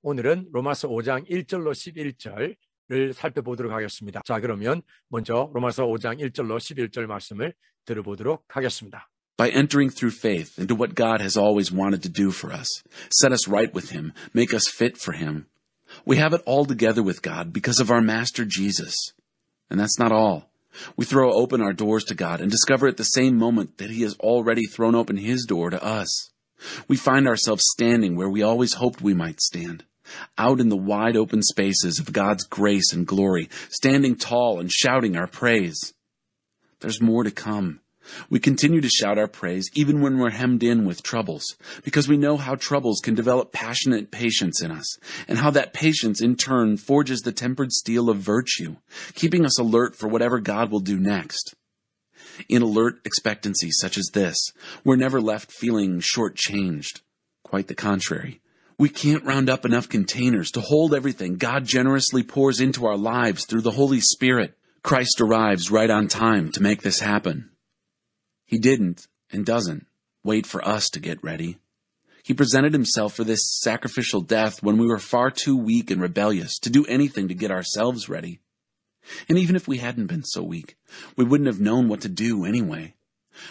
오늘은 로마서 5장 1절로 11절을 살펴보도록 하겠습니다. 자, 그러면 먼저 로마서 5장 1절로 11절 말씀을 들어보도록 하겠습니다. By entering through faith into what God has always wanted to do for us, set us right with Him, make us fit for Him. We have it all together with God because of our Master Jesus. And that's not all. We throw open our doors to God and discover at the same moment that He has already thrown open His door to us. We find ourselves standing where we always hoped we might stand, out in the wide open spaces of God's grace and glory, standing tall and shouting our praise. There's more to come. We continue to shout our praise even when we're hemmed in with troubles, because we know how troubles can develop passionate patience in us, and how that patience in turn forges the tempered steel of virtue, keeping us alert for whatever God will do next. In alert expectancy such as this, we're never left feeling shortchanged. Quite the contrary. We can't round up enough containers to hold everything God generously pours into our lives through the Holy Spirit. Christ arrives right on time to make this happen. He didn't, and doesn't, wait for us to get ready. He presented Himself for this sacrificial death when we were far too weak and rebellious to do anything to get ourselves ready. And even if we hadn't been so weak, we wouldn't have known what to do anyway.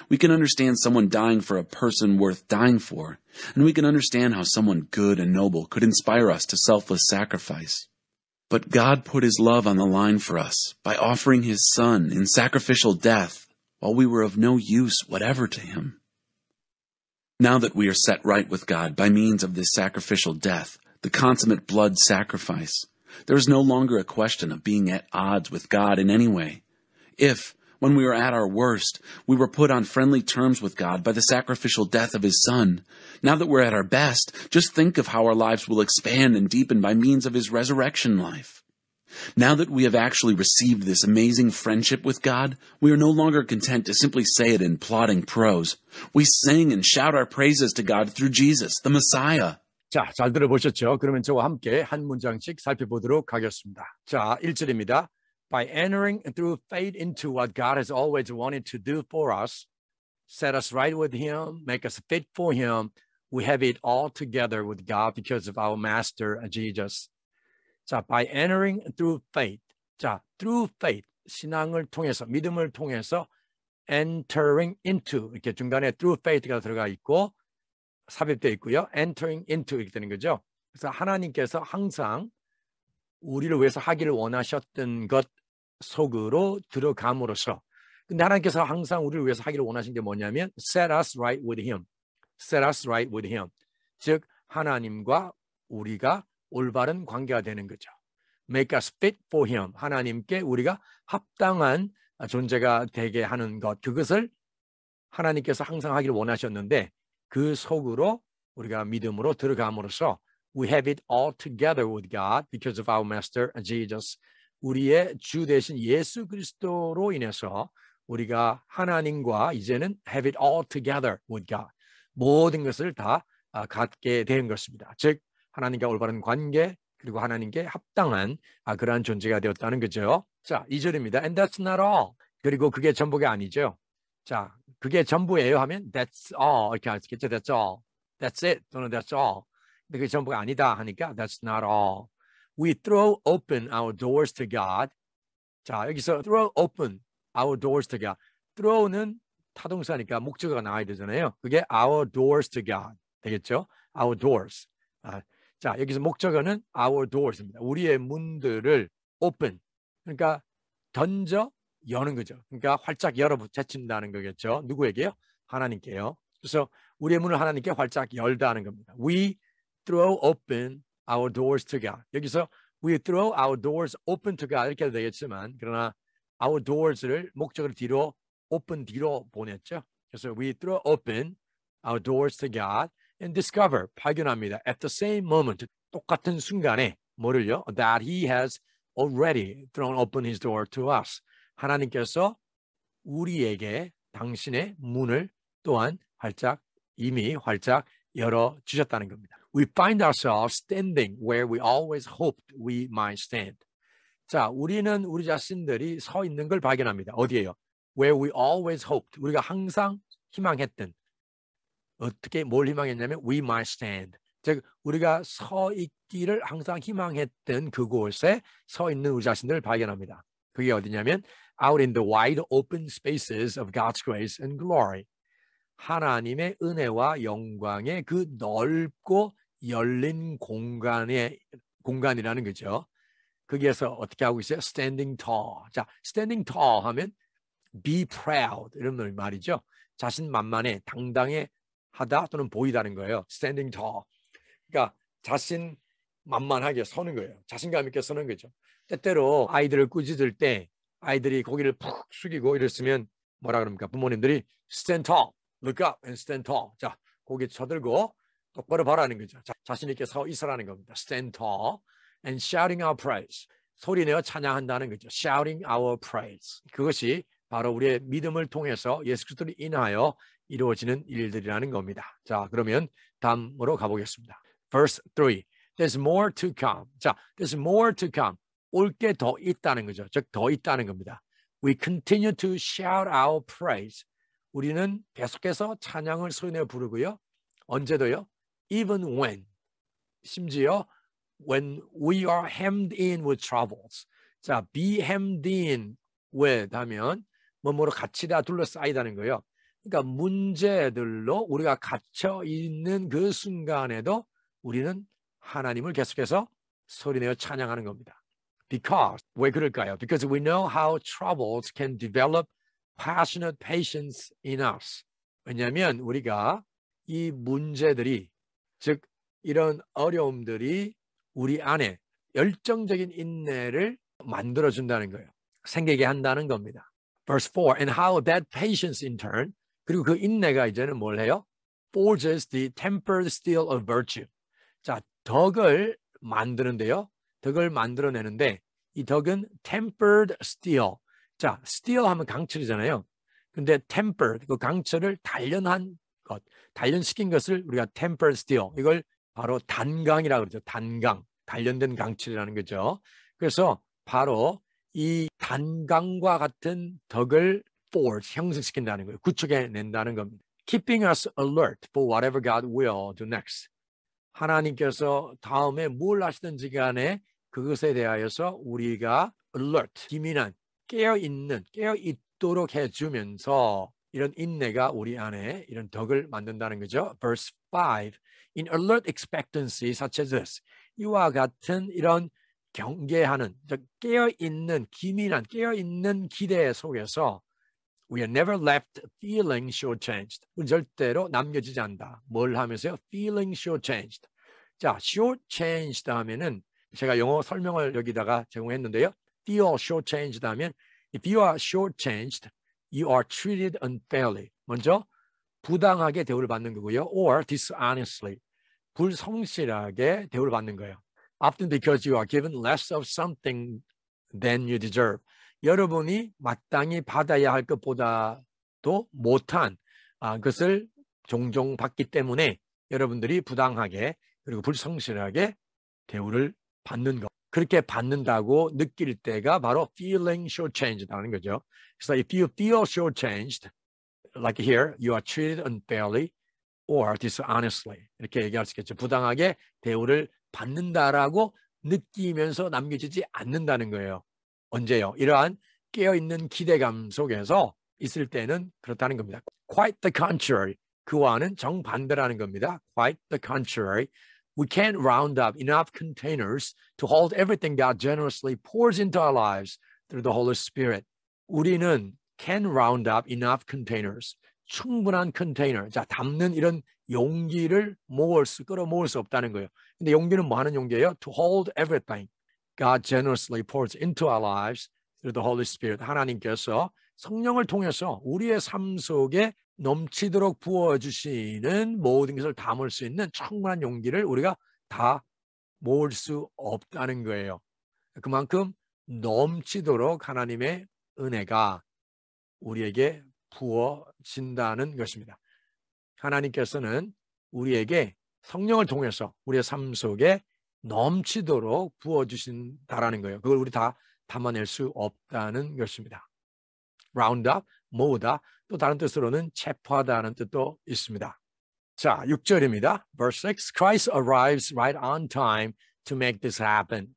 We can understand someone dying for a person worth dying for, and we can understand how someone good and noble could inspire us to selfless sacrifice. But God put His love on the line for us by offering His Son in sacrificial death while we were of no use whatever to Him. Now that we are set right with God by means of this sacrificial death, the consummate blood sacrifice, there is no longer a question of being at odds with God in any way. If, when we were at our worst, we were put on friendly terms with God by the sacrificial death of His Son, now that we're at our best, just think of how our lives will expand and deepen by means of His resurrection life. Now that we have actually received this amazing friendship with God, we are no longer content to simply say it in plodding prose. We sing and shout our praises to God through Jesus, the Messiah. 자, 잘 들어보셨죠? 그러면 저와 함께 한 문장씩 살펴보도록 하겠습니다. 자, 1절입니다. By entering through faith into what God has always wanted to do for us, set us right with Him, make us fit for Him, we have it all together with God because of our Master Jesus. 자, by entering through faith. 자, through faith. 신앙을 통해서, 믿음을 통해서 entering into. 이렇게 중간에 through faith가 들어가 있고 삽입되어 있고요. entering into 이렇게 되는 거죠. 그래서 하나님께서 항상 우리를 위해서 하기를 원하셨던 것 속으로 들어감으로써. 근데 하나님께서 항상 우리를 위해서 하기를 원하신 게 뭐냐면 set us right with Him. set us right with Him. 즉 하나님과 우리가 올바른 관계가 되는 거죠. Make us fit for Him. 하나님께 우리가 합당한 존재가 되게 하는 것. 그것을 하나님께서 항상 하기를 원하셨는데 그 속으로 우리가 믿음으로 들어감으로써 we have it all together with God because of our Master Jesus. 우리의 주 되신 예수 그리스도로 인해서 우리가 하나님과 이제는 have it all together with God. 모든 것을 다 갖게 된 것입니다. 즉 하나님과 올바른 관계 그리고 하나님께 합당한 그러한 존재가 되었다는 거죠. 자, 2절입니다. And that's not all. 그리고 그게 전부가 아니죠. 자, 그게 전부예요 하면 that's all 이렇게 하겠죠. That's all. That's it 또는 that's all. 근데 그게 전부가 아니다 하니까 that's not all. We throw open our doors to God. 자, 여기서 throw open our doors to God. throw는 타동사니까 목적어가 나와야 되잖아요. 그게 our doors to God 되겠죠. Our doors. 자, 여기서 목적어는 our doors입니다. 우리의 문들을 open. 그러니까 던져 여는 거죠. 그러니까 활짝 열어 제친다는 거겠죠. 누구에게요? 하나님께요. 그래서 우리의 문을 하나님께 활짝 열다는 겁니다. We throw open our doors to God. 여기서 we throw our doors open to God 이렇게 해도 되겠지만 그러나 our doors를 목적을 뒤로 open 뒤로 보냈죠. 그래서 we throw open our doors to God and discover, 발견합니다. At the same moment, 똑같은 순간에 뭐를요? That He has already thrown open His door to us. 하나님께서 우리에게 당신의 문을 또한 이미 활짝 열어주셨다는 겁니다. We find ourselves standing where we always hoped we might stand. 자, 우리는 우리 자신들이 서 있는 걸 발견합니다. 어디예요? Where we always hoped. 우리가 항상 희망했던. 어떻게 뭘 희망했냐면 we might stand. 즉 우리가 서 있기를 항상 희망했던 그곳에 서 있는 우리 자신들을 발견합니다. 그게 어디냐면 out in the wide open spaces of God's grace and glory. 하나님의 은혜와 영광의 그 넓고 열린 공간이라는 거죠. 거기에서 어떻게 하고 있어요? Standing tall. 자, standing tall 하면 be proud 이런 말이죠. 자신만만해, 당당해하다 또는 보이다는 거예요. Standing tall. 그러니까 자신만만하게 서는 거예요. 자신감 있게 서는 거죠. 때때로 아이들을 꾸짖을 때 아이들이 고개를 푹 숙이고 이랬으면 뭐라 그럽니까? 부모님들이 stand tall, look up and stand tall. 자, 고개 쳐들고 똑바로 바라는 거죠. 자신 있게 서 있으라는 겁니다. Stand tall and shouting our praise. 소리내어 찬양한다는 거죠. Shouting our praise. 그것이 바로 우리의 믿음을 통해서 예수 그리스도를 인하여 이루어지는 일들이라는 겁니다. 자, 그러면 다음으로 가보겠습니다. Verse 3. There's more to come. 자, there's more to come. 올 게 더 있다는 거죠. 즉, 더 있다는 겁니다. We continue to shout our praise. 우리는 계속해서 찬양을 소리내어 부르고요. 언제도요? Even when. 심지어 when we are hemmed in with troubles. 자, be hemmed in with 하면 뭐뭐로 갇히다 둘러싸이다는 거예요. 그러니까 문제들로 우리가 갇혀 있는 그 순간에도 우리는 하나님을 계속해서 소리내어 찬양하는 겁니다. Because, 왜 그럴까요? Because we know how troubles can develop passionate patience in us. 왜냐하면 우리가 이 문제들이, 즉 이런 어려움들이 우리 안에 열정적인 인내를 만들어준다는 거예요. 생기게 한다는 겁니다. Verse 4, and how that patience in turn, 그리고 그 인내가 이제는 뭘 해요? Forges the tempered steel of virtue. 자, 덕을 만드는데요. 덕을 만들어내는데 이 덕은 tempered steel. 자, steel 하면 강철이잖아요. 근데 tempered, 그 강철을 단련한 것, 단련시킨 것을 우리가 tempered steel, 이걸 바로 단강이라고 그러죠. 단강, 단련된 강철이라는 거죠. 그래서 바로 이 단강과 같은 덕을 forge, 형성시킨다는 거예요. 구축해낸다는 겁니다. Keeping us alert for whatever God will do next. 하나님께서 다음에 뭘 하시든지 간에 그것에 대하여서 우리가 alert, 기민한, 깨어있도록 해주면서 이런 인내가 우리 안에 이런 덕을 만든다는 거죠. Verse 5, in alert expectancy such as this. 이와 같은 이런 경계하는, 깨어있는, 기민한, 깨어있는 기대 속에서 We are never left feeling shortchanged. 우리 절대로 남겨지지 않는다. 뭘 하면서요? Feeling shortchanged. 자, shortchanged 하면은 제가 영어 설명을 여기다가 제공했는데요. Feel shortchanged 하면 if you are shortchanged, you are treated unfairly. 먼저 부당하게 대우를 받는 거고요. Or dishonestly. 불성실하게 대우를 받는 거예요. Often because you are given less of something than you deserve. 여러분이 마땅히 받아야 할 것보다도 못한 것을 종종 받기 때문에 여러분들이 부당하게 그리고 불성실하게 대우를 받는 것. 그렇게 받는다고 느낄 때가 바로 feeling shortchanged라는 거죠. 그래서 if you feel shortchanged, like here, you are treated unfairly or dishonestly. 이렇게 얘기할 수 있겠죠. 부당하게 대우를 받는다라고 느끼면서 남겨지지 않는다는 거예요. 언제요? 이러한 깨어있는 기대감 속에서 있을 때는 그렇다는 겁니다. Quite the contrary. 그와는 정반대라는 겁니다. Quite the contrary. We can't round up enough containers to hold everything God generously pours into our lives through the Holy Spirit. 우리는 can round up enough containers. 충분한 컨테이너. 자, 담는 이런 용기를 끌어모을 수 없다는 거예요. 근데 용기는 뭐 하는 용기예요? To hold everything God generously pours into our lives through the Holy Spirit. 하나님께서 성령을 통해서 우리의 삶 속에 넘치도록 부어주시는 모든 것을 담을 수 있는 충분한 용기를 우리가 다 모을 수 없다는 거예요. 그만큼 넘치도록 하나님의 은혜가 우리에게 부어진다는 것입니다. 하나님께서는 우리에게 성령을 통해서 우리의 삶 속에 넘치도록 부어주신다라는 거예요. 그걸 우리 다 담아낼 수 없다는 것입니다. round up, 모으다, 또 다른 뜻으로는 체포하다는 뜻도 있습니다. 자, 6절입니다. Verse 6. Christ arrives right on time to make this happen.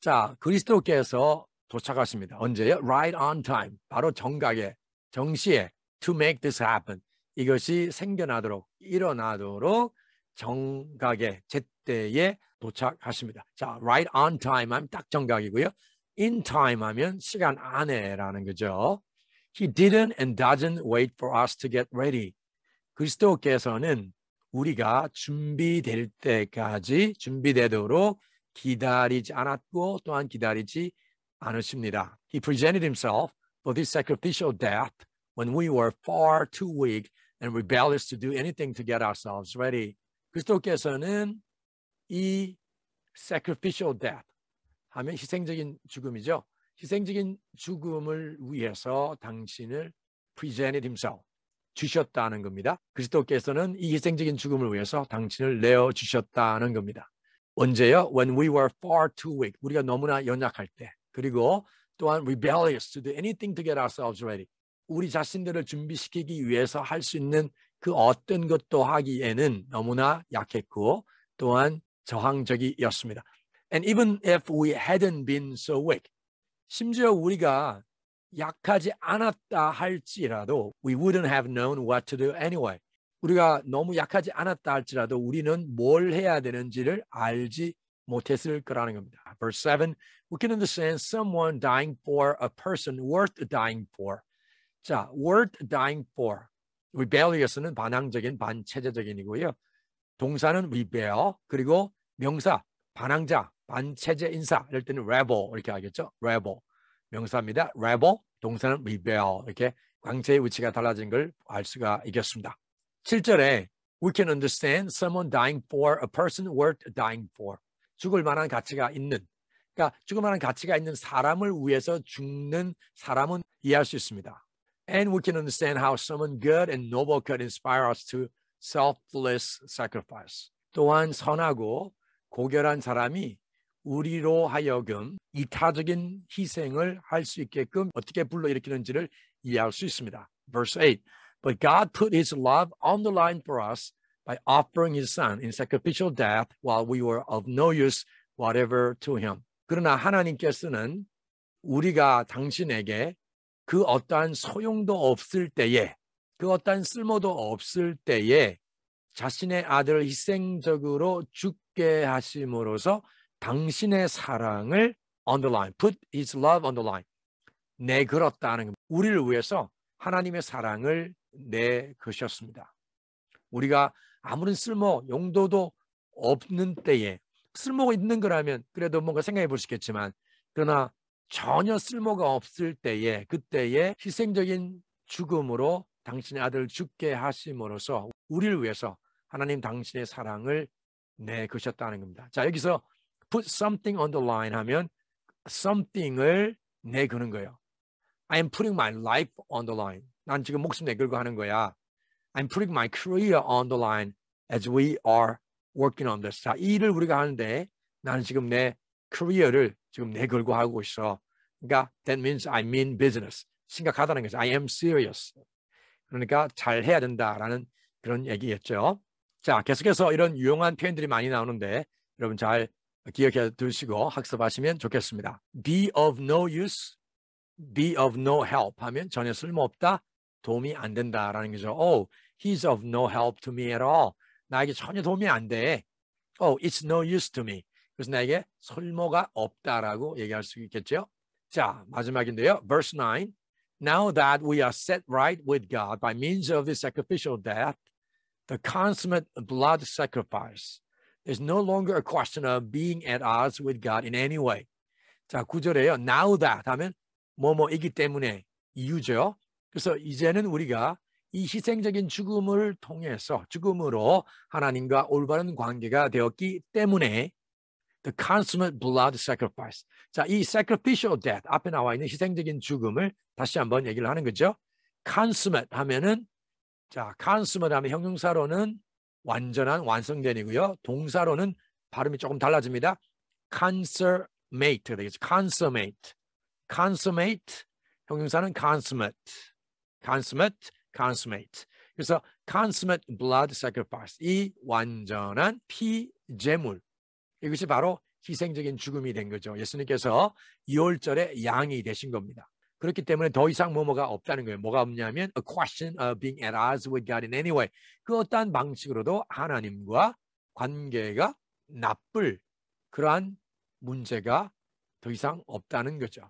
자, 그리스도께서 도착하십니다. 언제요? Right on time. 바로 정각에, 정시에 to make this happen. 이것이 생겨나도록, 일어나도록 정각에, 제때에 도착하십니다. 자, right on time 하면 딱 정각이고요. In time 하면 시간 안에라는 거죠. He didn't and doesn't wait for us to get ready. 그리스도께서는 우리가 준비될 때까지 준비되도록 기다리지 않았고 또한 기다리지 않으십니다. He presented himself for this sacrificial death when we were far too weak and rebellious to do anything to get ourselves ready. 그리스도께서는 이 sacrificial death 하면 희생적인 죽음이죠. 희생적인 죽음을 위해서 당신을 presented himself, 주셨다는 겁니다. 그리스도께서는 이 희생적인 죽음을 위해서 당신을 내어주셨다는 겁니다. 언제요? When we were far too weak. 우리가 너무나 연약할 때. 그리고 또한 rebellious to do anything to get ourselves ready. 우리 자신들을 준비시키기 위해서 할 수 있는 그 어떤 것도 하기에는 너무나 약했고 또한 저항적이었습니다. And even if we hadn't been so weak. 심지어 우리가 약하지 않았다 할지라도 we wouldn't have known what to do anyway. 우리가 너무 약하지 않았다 할지라도 우리는 뭘 해야 되는지를 알지 못했을 거라는 겁니다. Verse 7, we can understand someone dying for a person worth dying for. 자, worth dying for. rebellious는 반항적인, 반체제적인이고요. 동사는 rebel, 그리고 명사, 반항자, 반체제 인사, 이럴 때는 rebel 이렇게 하겠죠. rebel. 명사입니다. rebel, 동사는 rebel. 이렇게 광체의 위치가 달라진 걸 알 수가 있겠습니다. 7절에 we can understand someone dying for a person worth dying for. 죽을 만한 가치가 있는, 그러니까 죽을 만한 가치가 있는 사람을 위해서 죽는 사람은 이해할 수 있습니다. And we can understand how someone good and noble could inspire us to selfless sacrifice. 또한 선하고 고결한 사람이 우리로 하여금 이타적인 희생을 할 수 있게끔 어떻게 불러일으키는지를 이해할 수 있습니다. Verse 8. But God put his love on the line for us by offering his son in sacrificial death while we were of no use whatever to him. 그러나 하나님께서는 우리가 당신에게 그 어떠한 소용도 없을 때에, 그 어떠한 쓸모도 없을 때에 자신의 아들을 희생적으로 죽게 하심으로써 당신의 사랑을 on the line, put his love on the line, 내걸었다는 겁니다. 우리를 위해서 하나님의 사랑을 내거셨습니다. 우리가 아무런 쓸모, 용도도 없는 때에, 쓸모가 있는 거라면 그래도 뭔가 생각해 볼 수 있겠지만, 그러나 전혀 쓸모가 없을 때에, 그때에 희생적인 죽음으로 당신의 아들을 죽게 하심으로써 우리를 위해서 하나님 당신의 사랑을 내거셨다는 겁니다. 자, 여기서 put something on the line 하면 something을 내거는 거예요. I am putting my life on the line. 난 지금 목숨 내걸고 하는 거야. I'm putting my career on the line as we are working on this. 자, 이 일을 우리가 하는데 나는 지금 내 career를 지금 내걸고 하고 있어. 그러니까 that means I mean business. 심각하다는 거죠. I am serious. 그러니까 잘 해야 된다라는 그런 얘기였죠. 자, 계속해서 이런 유용한 표현들이 많이 나오는데 여러분 잘 기억해 두시고 학습하시면 좋겠습니다. Be of no use, be of no help 하면 전혀 쓸모없다, 도움이 안 된다라는 거죠. Oh, he's of no help to me at all. 나에게 전혀 도움이 안 돼. Oh, it's no use to me. 그래서 나에게 쓸모가 없다라고 얘기할 수 있겠죠. 자, 마지막인데요. Verse 9. Now that we are set right with God by means of the sacrificial death, the consummate blood sacrifice, there's no longer a question of being at odds with God in any way. 자, 9절에요. Now that 하면 뭐뭐이기 때문에 이유죠. 그래서 이제는 우리가 이 희생적인 죽음을 통해서 죽음으로 하나님과 올바른 관계가 되었기 때문에 the consummate blood sacrifice. 자, 이 sacrificial death 앞에 나와 있는 희생적인 죽음을 다시 한번 얘기를 하는 거죠. consummate 하면은 자, consummate 하면 형용사로는 완전한 완성된이고요. 동사로는 발음이 조금 달라집니다. consummate 되겠죠. consummate. consummate 형용사는 consummate. consummate, consummate. 그래서 consummate blood sacrifice. 이 완전한 피제물. 이것이 바로 희생적인 죽음이 된 거죠. 예수님께서 2월절에 양이 되신 겁니다. 그렇기 때문에 더 이상 뭐가 없다는 거예요. 뭐가 없냐면 a question of being at odds with God in any way. 그 어떠한 방식으로도 하나님과 관계가 나쁠 그러한 문제가 더 이상 없다는 거죠.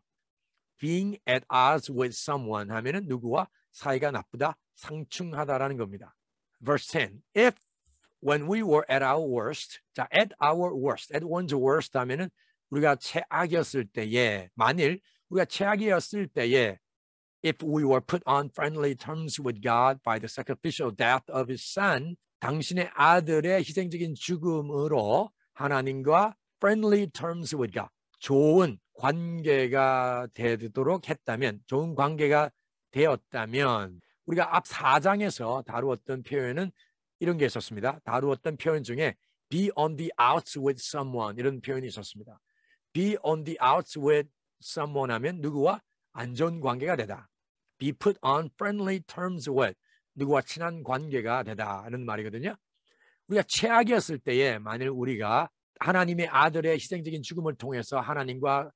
Being at odds with someone 하면은 누구와 사이가 나쁘다, 상충하다라는 겁니다. Verse 10. If when we were at our worst, 자, at our worst, at one's worst 하면은 우리가 최악이었을 때에, 만일 우리가 최악이었을 때에, if we were put on friendly terms with God by the sacrificial death of His Son, 당신의 아들의 희생적인 죽음으로 하나님과 friendly terms with God, 좋은 관계가 되도록 했다면, 좋은 관계가 되었다면, 우리가 앞 4장에서 다루었던 표현은 이런 게 있었습니다. 다루었던 표현 중에 be on the outs with someone 이런 표현이 있었습니다. be on the outs with someone 하면 누구와 안전 관계가 되다. be put on friendly terms with 누구와 친한 관계가 되다는 말이거든요. 우리가 최악이었을 때에 만일 우리가 하나님의 아들의 희생적인 죽음을 통해서 하나님과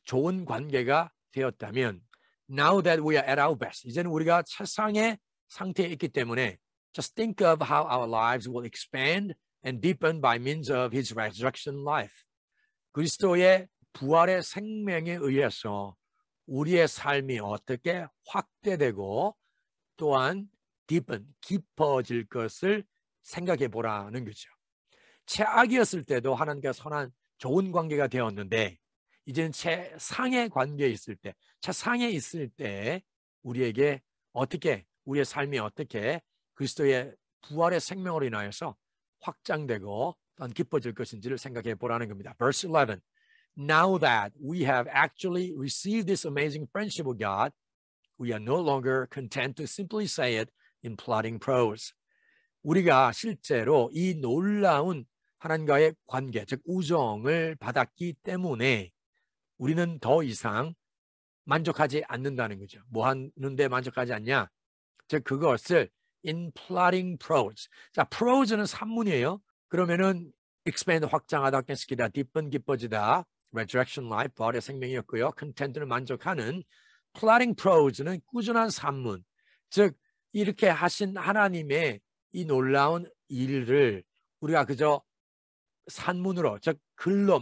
좋은 관계가 되었다면 now that we are at our best 이제는 우리가 최상의 상태에 있기 때문에 just think of how our lives will expand and deepen by means of His resurrection life. 그리스도의 부활의 생명에 의해서 우리의 삶이 어떻게 확대되고 또한 deepen, 깊어질 것을 생각해 보라는 거죠. 최악이었을 때도 하나님과 선한 좋은 관계가 되었는데 이제는 최상의 관계에 있을 때, 최상에 있을 때 우리에게 어떻게, 우리의 삶이 어떻게 그리스도의 부활의 생명으로 인하여서 확장되고 또한 깊어질 것인지를 생각해 보라는 겁니다. Verse 11. Now that we have actually received this amazing friendship with God, we are no longer content to simply say it in plodding prose. 우리가 실제로 이 놀라운 하나님과의 관계, 즉 우정을 받았기 때문에 우리는 더 이상 만족하지 않는다는 거죠. 뭐 하는데 만족하지 않냐? 즉 그것을 in plodding prose. 자, prose는 산문이에요. 그러면은 expand 확장하다, 확장시키다, deepen 깊어지다, resurrection life 부활의 생명이었고요. content는 만족하는. plodding prose는 꾸준한 산문. 즉 이렇게 하신 하나님의 이 놀라운 일을 우리가 그저 산문으로, 즉 글로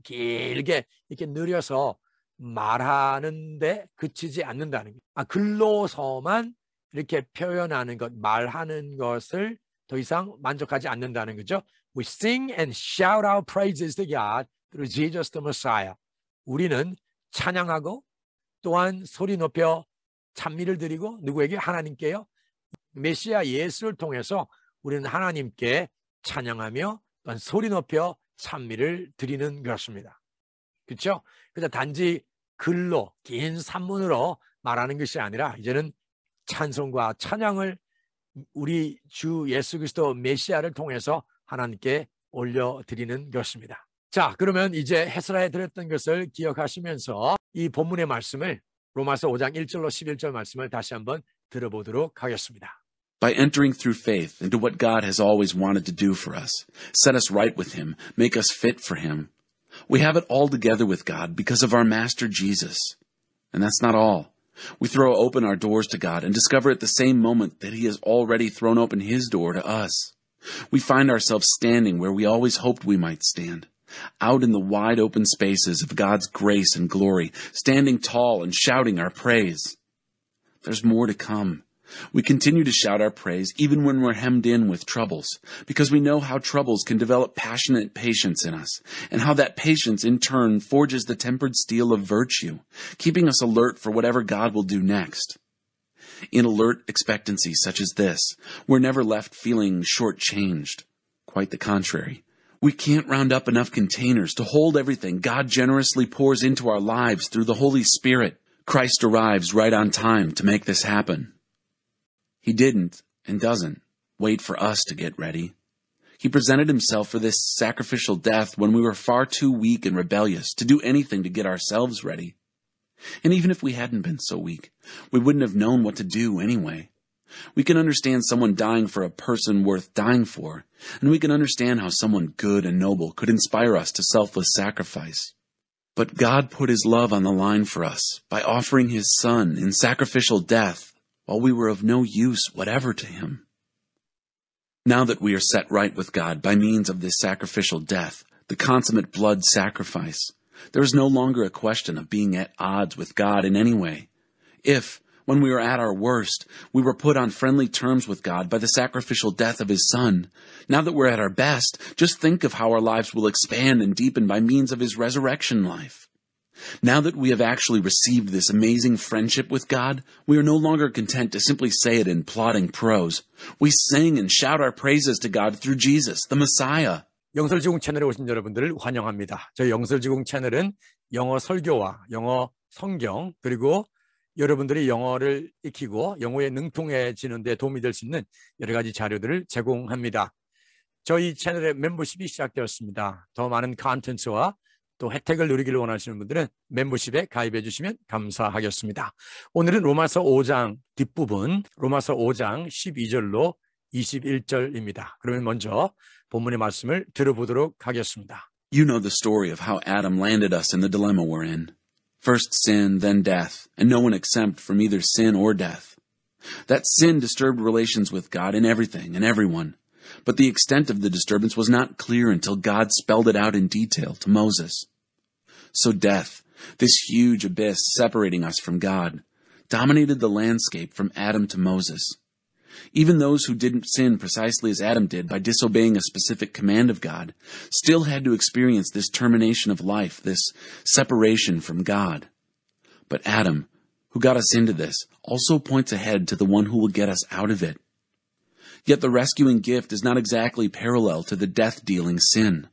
길게 이렇게 느려서 말하는데 그치지 않는다는 거예요. 글로서만 이렇게 표현하는 것, 말하는 것을 더 이상 만족하지 않는다는 거죠. We sing and shout our praises to God through Jesus the Messiah. 우리는 찬양하고 또한 소리 높여 찬미를 드리고 누구에게? 하나님께요. 메시아 예수를 통해서 우리는 하나님께 찬양하며 또한 소리 높여 찬미를 드리는 것입니다. 그렇죠? 그래서 단지 글로 긴 산문으로 말하는 것이 아니라 이제는 찬송과 찬양을 우리 주 예수 그리스도 메시아를 통해서 하나님께 올려드리는 것입니다. 자, 그러면 이제 해설해 드렸던 것을 기억하시면서 이 본문의 말씀을 로마서 5장 1절로 11절 말씀을 다시 한번 들어보도록 하겠습니다. By entering through faith into what God has always wanted to do for us, set us right with Him, make us fit for Him. We have it all together with God because of our Master Jesus. And that's not all. We throw open our doors to God and discover at the same moment that He has already thrown open His door to us. We find ourselves standing where we always hoped we might stand, out in the wide open spaces of God's grace and glory, standing tall and shouting our praise. There's more to come. We continue to shout our praise even when we're hemmed in with troubles, because we know how troubles can develop passionate patience in us, and how that patience in turn forges the tempered steel of virtue, keeping us alert for whatever God will do next. In alert expectancy such as this, we're never left feeling shortchanged. Quite the contrary. We can't round up enough containers to hold everything God generously pours into our lives through the Holy Spirit. Christ arrives right on time to make this happen. He didn't, and doesn't, wait for us to get ready. He presented Himself for this sacrificial death when we were far too weak and rebellious to do anything to get ourselves ready. And even if we hadn't been so weak, we wouldn't have known what to do anyway. We can understand someone dying for a person worth dying for, and we can understand how someone good and noble could inspire us to selfless sacrifice. But God put His love on the line for us by offering His Son in sacrificial death while we were of no use whatever to Him. Now that we are set right with God by means of this sacrificial death, the consummate blood sacrifice, there is no longer a question of being at odds with God in any way. If, when we were at our worst, we were put on friendly terms with God by the sacrificial death of His Son, now that we're at our best, just think of how our lives will expand and deepen by means of His resurrection life. Now that we have actually received this amazing friendship with God, we are no longer content to simply say it in plodding prose. We sing and shout our praises to God through Jesus, the Messiah. 영설지공 채널에 오신 여러분들을 환영합니다. 저희 영설지공 채널은 영어 설교와 영어 성경 그리고 여러분들이 영어를 익히고 영어에 능통해지는 데 도움이 될 수 있는 여러 가지 자료들을 제공합니다. 저희 채널의 멤버십이 시작되었습니다. 더 많은 컨텐츠와 또 혜택을 누리기를 원하시는 분들은 멤버십에 가입해 주시면 감사하겠습니다. 오늘은 로마서 5장 뒷부분, 로마서 5장 12절로 21절입니다. 그러면 먼저 본문의 말씀을 들어보도록 하겠습니다. You know the story of how Adam landed us in the dilemma we're in. First sin, then death, and no one exempt from either sin or death. That sin disturbed relations with God in everything and everyone, but the extent of the disturbance was not clear until God spelled it out in detail to Moses. So death, this huge abyss separating us from God, dominated the landscape from Adam to Moses. Even those who didn't sin precisely as Adam did by disobeying a specific command of God still had to experience this termination of life, this separation from God. But Adam, who got us into this, also points ahead to the one who will get us out of it. Yet the rescuing gift is not exactly parallel to the death-dealing sin.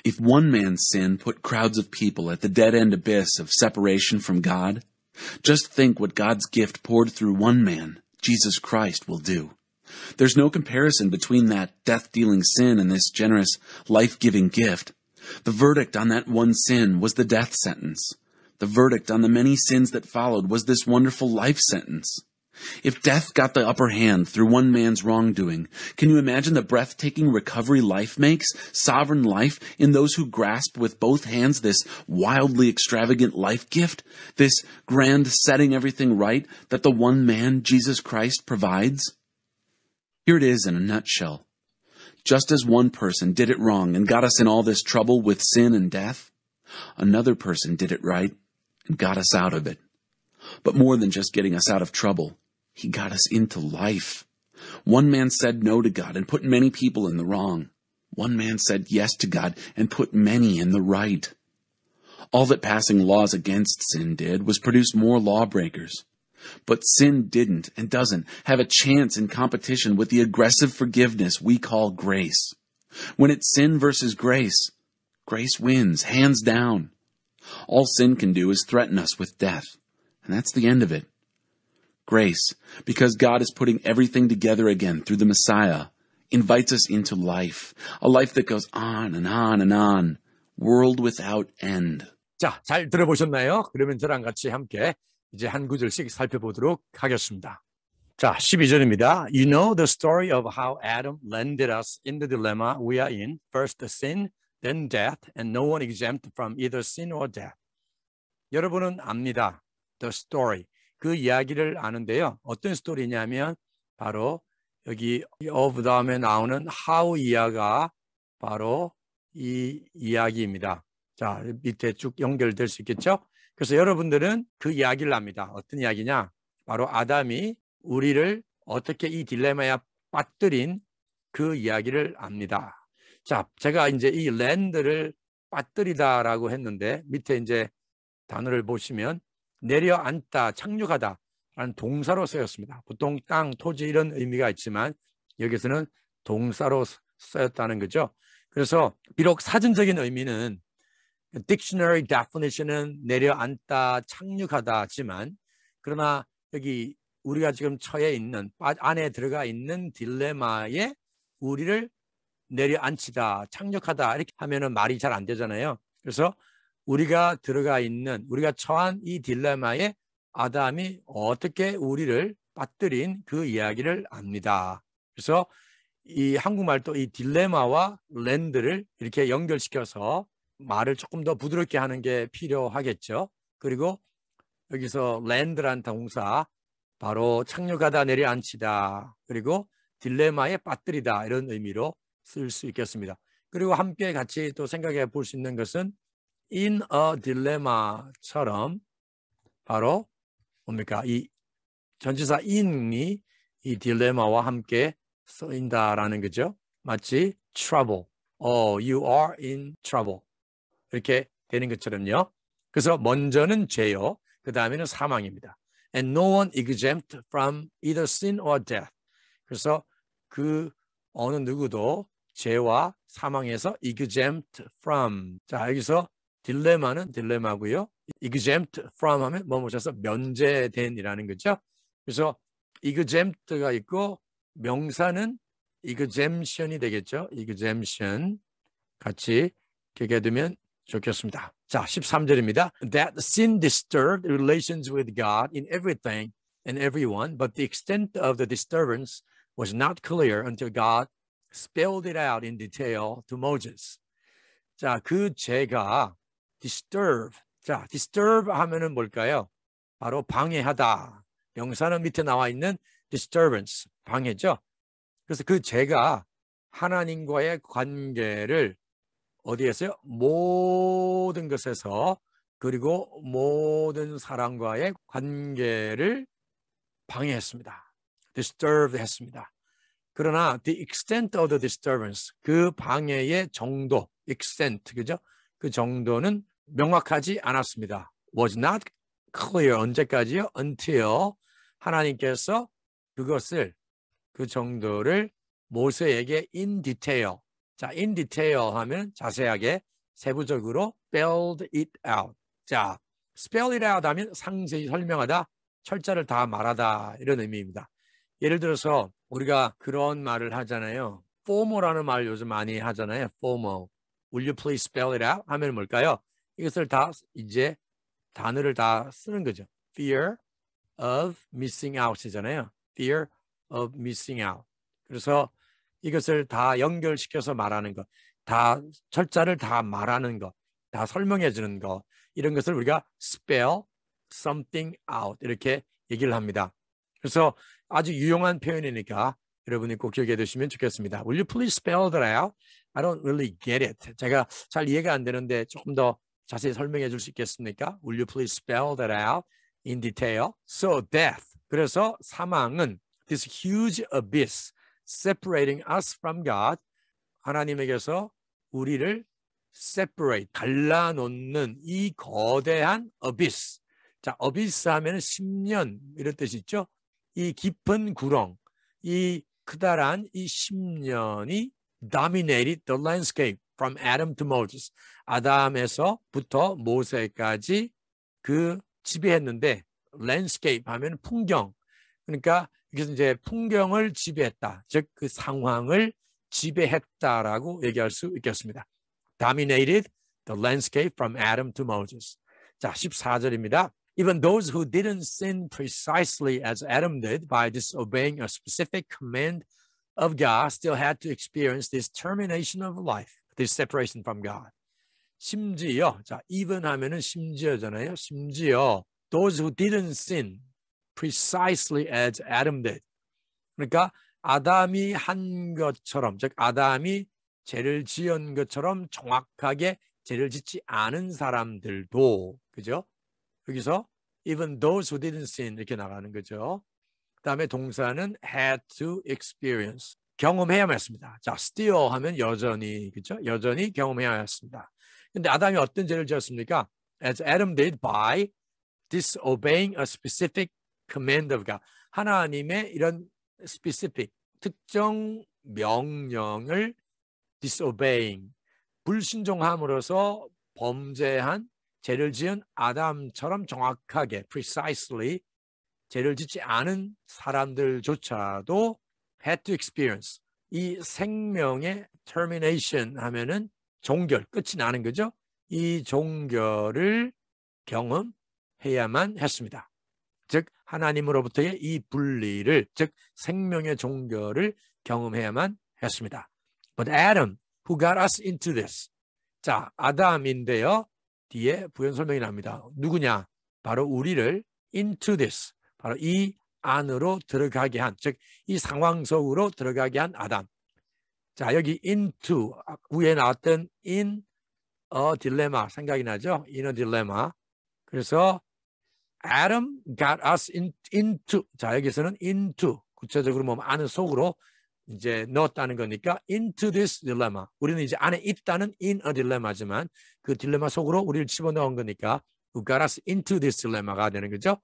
If one man's sin put crowds of people at the dead-end abyss of separation from God, just think what God's gift poured through one man, Jesus Christ, will do. There's no comparison between that death-dealing sin and this generous, life-giving gift. The verdict on that one sin was the death sentence. The verdict on the many sins that followed was this wonderful life sentence. If death got the upper hand through one man's wrongdoing, can you imagine the breathtaking recovery life makes, sovereign life, in those who grasp with both hands this wildly extravagant life gift, this grand setting everything right that the one man, Jesus Christ, provides? Here it is in a nutshell. Just as one person did it wrong and got us in all this trouble with sin and death, another person did it right and got us out of it. But more than just getting us out of trouble, He got us into life. One man said no to God and put many people in the wrong. One man said yes to God and put many in the right. All that passing laws against sin did was produce more lawbreakers. But sin didn't and doesn't have a chance in competition with the aggressive forgiveness we call grace. When it's sin versus grace, grace wins, hands down. All sin can do is threaten us with death, and that's the end of it. Grace, because God is putting everything together again through the Messiah, invites us into life, a life that goes on and on and on, world without end. 자, 잘 들어보셨나요? 그러면 저랑 같이 함께 이제 한 구절씩 살펴보도록 하겠습니다. 자, 12절입니다. You know the story of how Adam landed us in the dilemma we are in. First the sin, then death, and no one exempt from either sin or death. 여러분은 압니다. The story. 그 이야기를 아는데요. 어떤 스토리냐면 바로 여기 of 다음에 나오는 how 이야기가 바로 이 이야기입니다. 자, 밑에 쭉 연결될 수 있겠죠? 그래서 여러분들은 그 이야기를 압니다. 어떤 이야기냐? 바로 아담이 우리를 어떻게 이 딜레마에 빠뜨린 그 이야기를 압니다. 자, 제가 이제 이 랜드를 빠뜨리다라고 했는데 밑에 이제 단어를 보시면 내려앉다, 착륙하다라는 동사로 쓰였습니다. 보통 땅, 토지 이런 의미가 있지만 여기서는 동사로 쓰였다는 거죠. 그래서 비록 사전적인 의미는 딕셔너리 definition은 내려앉다, 착륙하다지만 그러나 여기 우리가 지금 처해 있는 안에 들어가 있는 딜레마에 우리를 내려앉히다, 착륙하다 이렇게 하면은 말이 잘 안 되잖아요. 그래서 우리가 들어가 있는, 우리가 처한 이 딜레마에 아담이 어떻게 우리를 빠뜨린 그 이야기를 합니다. 그래서 이 한국말도 이 딜레마와 랜드를 이렇게 연결시켜서 말을 조금 더 부드럽게 하는 게 필요하겠죠. 그리고 여기서 랜드란 동사 바로 착륙하다 내려앉히다 그리고 딜레마에 빠뜨리다 이런 의미로 쓸 수 있겠습니다. 그리고 함께 같이 또 생각해 볼 수 있는 것은 in a dilemma처럼 바로 뭡니까? 이 전치사 in이 이 딜레마와 함께 쓰인다라는 거죠. 마치 trouble, you are in trouble 이렇게 되는 것처럼요. 그래서 먼저는 죄요. 그 다음에는 사망입니다. And no one exempt from either sin or death. 그래서 그 어느 누구도 죄와 사망에서 exempt from. 자, 여기서 딜레마는 딜레마고요. exempt from 하면 뭐 오셔서 면제된이라는 거죠. 그래서 exempt가 있고 명사는 exemption이 되겠죠. exemption 같이 기억해 두면 좋겠습니다. 자, 13절입니다. That sin disturbed relations with God in everything and everyone, but the extent of the disturbance was not clear until God spelled it out in detail to Moses. 자, 그 죄가 disturb. 자, disturb 하면은 뭘까요? 바로 방해하다. 명사는 밑에 나와 있는 disturbance, 방해죠. 그래서 그 죄가 하나님과의 관계를 어디에서요? 모든 것에서 그리고 모든 사람과의 관계를 방해했습니다. disturbed 했습니다. 그러나 the extent of the disturbance, 그 방해의 정도, extent, 그죠? 그 정도는 명확하지 않았습니다. was not clear, 언제까지요? until 하나님께서 그것을, 그 정도를 모세에게 in detail, 자, in detail 하면 자세하게, 세부적으로 spelled it out. 자, spell it out 하면 상세히 설명하다, 철자를 다 말하다 이런 의미입니다. 예를 들어서 우리가 그런 말을 하잖아요. formal라는 말 요즘 많이 하잖아요. formal. Will you please spell it out? 하면 뭘까요? 이것을 다 이제 단어를 다 쓰는 거죠. Fear of missing out이잖아요. Fear of missing out. 그래서 이것을 다 연결시켜서 말하는 것, 다 철자를 다 말하는 것, 다 설명해 주는 것, 이런 것을 우리가 spell something out 이렇게 얘기를 합니다. 그래서 아주 유용한 표현이니까 여러분이 꼭 기억해 두시면 좋겠습니다. Will you please spell that out? I don't really get it. 제가 잘 이해가 안 되는데 조금 더 자세히 설명해 줄 수 있겠습니까? Will you please spell that out in detail? So death. 그래서 사망은 this huge abyss separating us from God. 하나님에게서 우리를 separate, 갈라놓는 이 거대한 abyss. 자, abyss 하면 10년 이런 뜻이 있죠. 이 깊은 구렁, 이 크다란 이 10년이 dominated the landscape from Adam to Moses. 아담에서부터 모세까지 그 지배했는데 landscape 하면 풍경. 그러니까 여기서 이제 풍경을 지배했다. 즉 그 상황을 지배했다라고 얘기할 수 있겠습니다. Dominated the landscape from Adam to Moses. 자, 14절입니다. Even those who didn't sin precisely as Adam did by disobeying a specific command of God still had to experience this termination of life, this separation from God. 심지어, 자, even 하면은 심지어잖아요. 심지어 those who didn't sin precisely as Adam did. 그러니까 아담이 한 것처럼, 즉 아담이 죄를 지은 것처럼 정확하게 죄를 짓지 않은 사람들도, 그죠? 여기서 even those who didn't sin 이렇게 나가는 거죠. 그다음에 동사는 had to experience, 경험해야만 했습니다. 자, still 하면 여전히, 그죠? 여전히 경험해야 했습니다. 근데 아담이 어떤 죄를 지었습니까? As Adam did by disobeying a specific command of God. 하나님의 이런 specific, 특정 명령을 disobeying, 불순종함으로써 범죄한, 죄를 지은 아담처럼 정확하게 precisely 죄를 짓지 않은 사람들조차도 had to experience, 이 생명의 termination 하면은 종결, 끝이 나는 거죠. 이 종결을 경험해야만 했습니다. 즉 하나님으로부터의 이 분리를, 즉 생명의 종결을 경험해야만 했습니다. But Adam, who got us into this. 자, 아담인데요. 뒤에 부연 설명이 납니다. 누구냐? 바로 우리를 into this, 바로 이 안으로 들어가게 한, 즉 이 상황 속으로 들어가게 한 아담. 자, 여기 into, 위에 나왔던 in a dilemma 생각이 나죠? in a dilemma. 그래서 Adam got us into, 자, 여기서는 into, 구체적으로 뭐 안은 속으로 이제 넣었다는 거니까 into this dilemma. 우리는 이제 안에 있다는 in a dilemma지만 그 딜레마 속으로 우리를 집어넣은 거니까 who got us into this dilemma가 되는 거죠.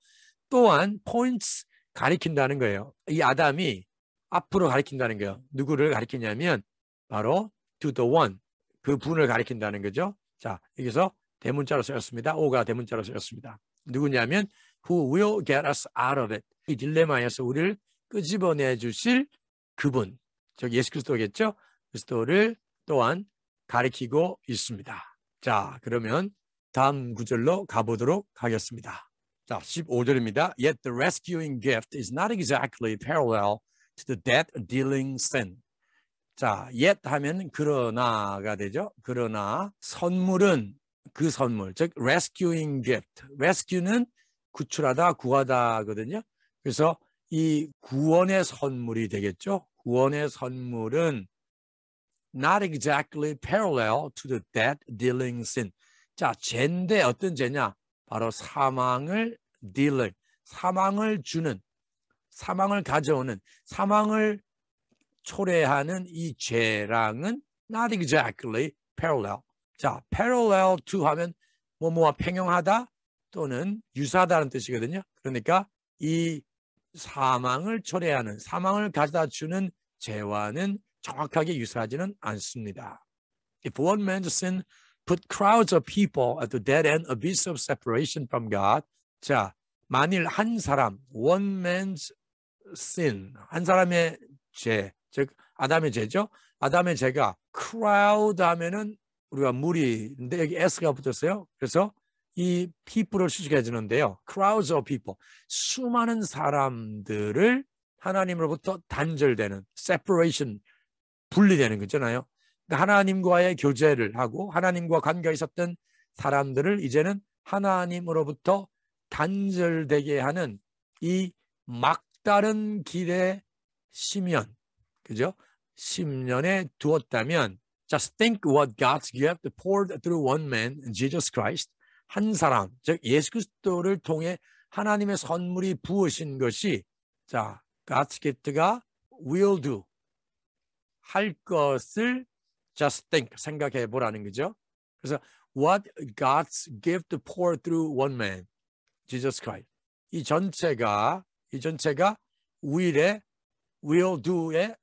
또한 points 가리킨다는 거예요. 이 아담이 앞으로 가리킨다는 거예요. 누구를 가리키냐면 바로 to the one, 그 분을 가리킨다는 거죠. 자, 여기서 대문자로 쓰였습니다. O가 대문자로 쓰였습니다. 누구냐면 who will get us out of it. 이 딜레마에서 우리를 끄집어내 주실 그분, 즉 예수 그리스도겠죠. 그리스도를 또한 가리키고 있습니다. 자, 그러면 다음 구절로 가보도록 하겠습니다. 자, 15절입니다. Yet the rescuing gift is not exactly parallel to the death-dealing sin. 자, yet 하면 그러나가 되죠. 그러나 선물은 그 선물, 즉 rescuing gift. rescue는 구출하다, 구하다거든요. 그래서 이 구원의 선물이 되겠죠. 구원의 선물은 not exactly parallel to the death-dealing sin. 자, 죄인데 어떤 죄냐? 바로 사망을 dealing, 사망을 주는, 사망을 가져오는, 사망을 초래하는 이 죄랑은 not exactly parallel. 자, parallel to 하면 뭐뭐와 평행하다 또는 유사하다는 뜻이거든요. 그러니까 이 사망을 초래하는, 사망을 가져다 주는 죄와는 정확하게 유사하지는 않습니다. If one man's sin put crowds of people at the dead end abyss of separation from God. 자, 만일 한 사람, one man's sin, 한 사람의 죄, 즉 아담의 죄죠. 아담의 죄가 crowd 하면은 우리가 무리인데 여기 s가 붙었어요. 그래서 이 people을 수식해 주는데요. crowds of people, 수많은 사람들을 하나님으로부터 단절되는, separation, 분리되는 거잖아요. 하나님과의 교제를 하고 하나님과 관계가 있었던 사람들을 이제는 하나님으로부터 단절되게 하는 이 막다른 길의 심연, 그죠? 심연에 두었다면, just think what God's gift poured through one man, Jesus Christ. 한 사람, 즉 예수 그리스도를 통해 하나님의 선물이 부으신 것이, 자, God's gift가 will do, 할 것을 just think, 생각해 보라는 거죠. 그래서 what God's gift poured through one man, Jesus Christ. 이 전체가 will do의